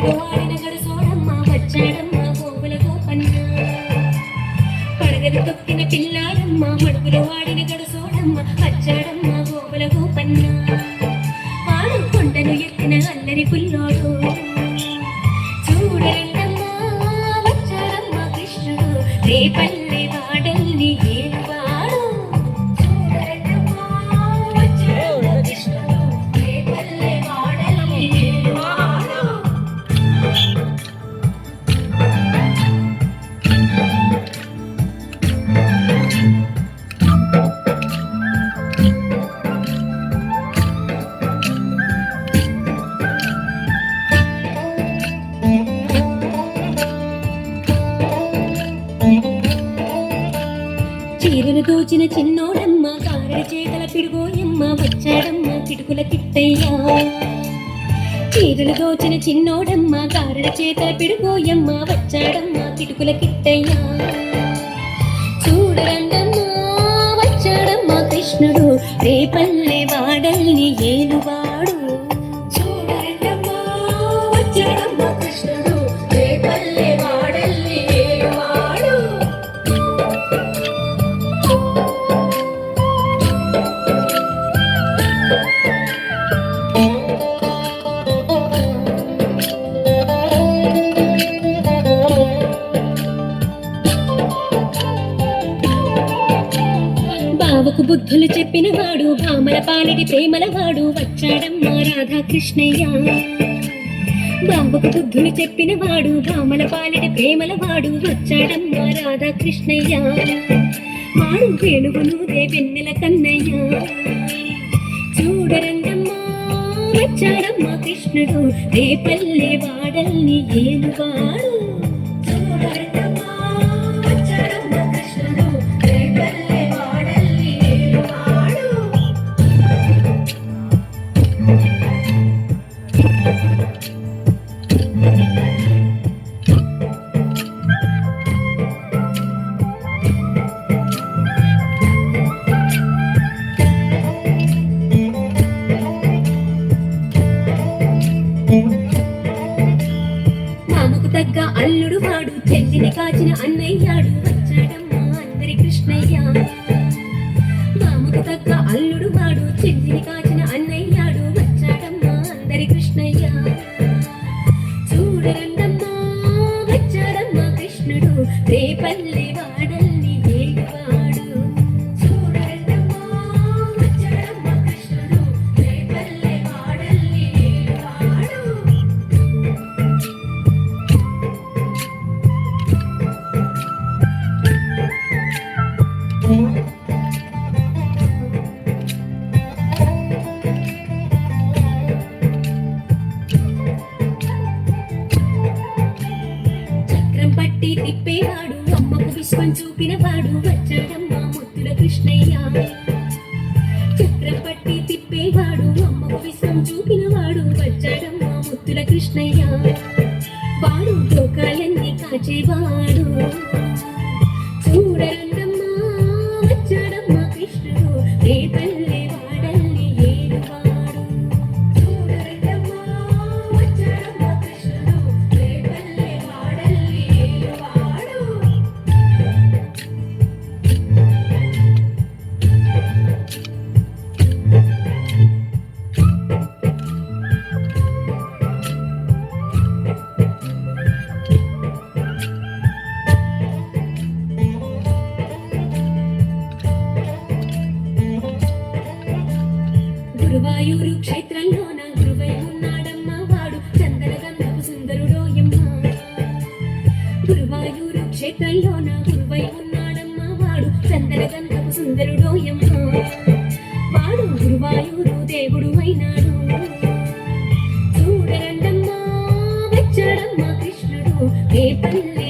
వాడిన గడసోడమ్మ వచ్చాడమ్మ గోగుల గోపన్న పడగలు తొక్కిన పిల్లాడమ్మ మడుగుల వాడిన గడసోడమ్మ వచ్చాడమ్మ గోగుల గోపన్న వాడు కొండను ఎత్తిన అల్లరి పుల్లోడు చూడరండమ్మ వచ్చాడమ్మ కృష్ణుడు రేపల్లె వాడల్ని ఏలువాడు చూడరండమ్మ వచ్చాడమ్మ కృష్ణుడు రేపల్లె వాడల్ని ఏలువాడు. చీరలు దోచిన చిన్నోడమ్మ కారడి చేతల పిడుగోయమ్మ వచ్చాడమ్మ కిటుకుల కిట్టయ్యా చీరలు దోచిన చిన్నోడమ్మ కారడి చేతల పిడుగోయమ్మ వచ్చాడమ్మ కిటుకుల కిట్టయ్యా చూడరండమ్మ వచ్చాడమ్మ కృష్ణుడు రేపల్లె వాడల్ని ఏలువాడు చూడరండమ్మ వచ్చాడమ్మ కృష్ణుడు రేపల్లె వాడల్ని ఏలువాడు. బావకు బుద్ధులు చెప్పిన వాడు భామల పాలిటి ప్రేమల వాడు వచ్చాడమ్మ రాధాకృష్ణయ్య బావకు బుద్ధులు చెప్పిన వాడు భామల పాలిటి ప్రేమల వాడు వచ్చాడమ్మ రాధాకృష్ణయ్య వాడు వేణువును వెన్నెల కన్నయ్య చూడరండమ్మ వచ్చాడమ్మ కృష్ణుడు రేపల్లె వాడల్ని ఏలువాడు చూడరండమ్మ వచ్చాడమ్మ కృష్ణుడు రేపల్లె వాడల్ని ఏలువాడు. మామకు తగ్గ అల్లుడు వాడు చెల్లిని కాచిన అన్నయ్యాడు వచ్చాడమ్మ అందరి కృష్ణయ్య మామకు తగ్గ అల్లుడు వాడు చెల్లిని కాచిన అన్నయ్యాడు వచ్చాడమ్మ అందరి కృష్ణయ్య చూడరండమ్మ వచ్చాడమ్మ కృష్ణుడు రేపల్లె వాడల్ని ఏలువాడు చూడరండమ్మ వచ్చాడమ్మ కృష్ణుడు రేపల్లె వాడల్ని ఏలువాడు. చక్రం పట్టి తిప్పేవాడు అమ్మకు విశ్వం చూపినవాడు వచ్చాడమ్మ ముద్దుల కృష్ణయ్య చక్రం పట్టి తిప్పేవాడు అమ్మకు విశ్వం చూపినవాడు వచ్చాడమ్మ ముద్దుల కృష్ణయ్య వాడు లోకాలన్నీ కాచేవాడు చూడరండమ్మ వచ్చాడమ్మ కృష్ణుడు రేపల్లె వాడల్ని ఏలువాడు చూడరండమ్మ వచ్చాడమ్మ కృష్ణుడు రేపల్లె వాడల్ని ఏలువాడు. గురువాయూరు క్షేత్రంలోన గురువై ఉన్నాడమ్మ వాడు చందన గంధపు సుందరుడోయమ్మ గురువాయూరు క్షేత్రంలోన గురువై ఉన్నాడమ్మ వాడు చందన గంధపు సుందరుడోయమ్మ వాడు గురువాయూరు దేవుడు అయినాడు చూడరండమ్మ వచ్చాడమ్మ కృష్ణుడు రేపల్లె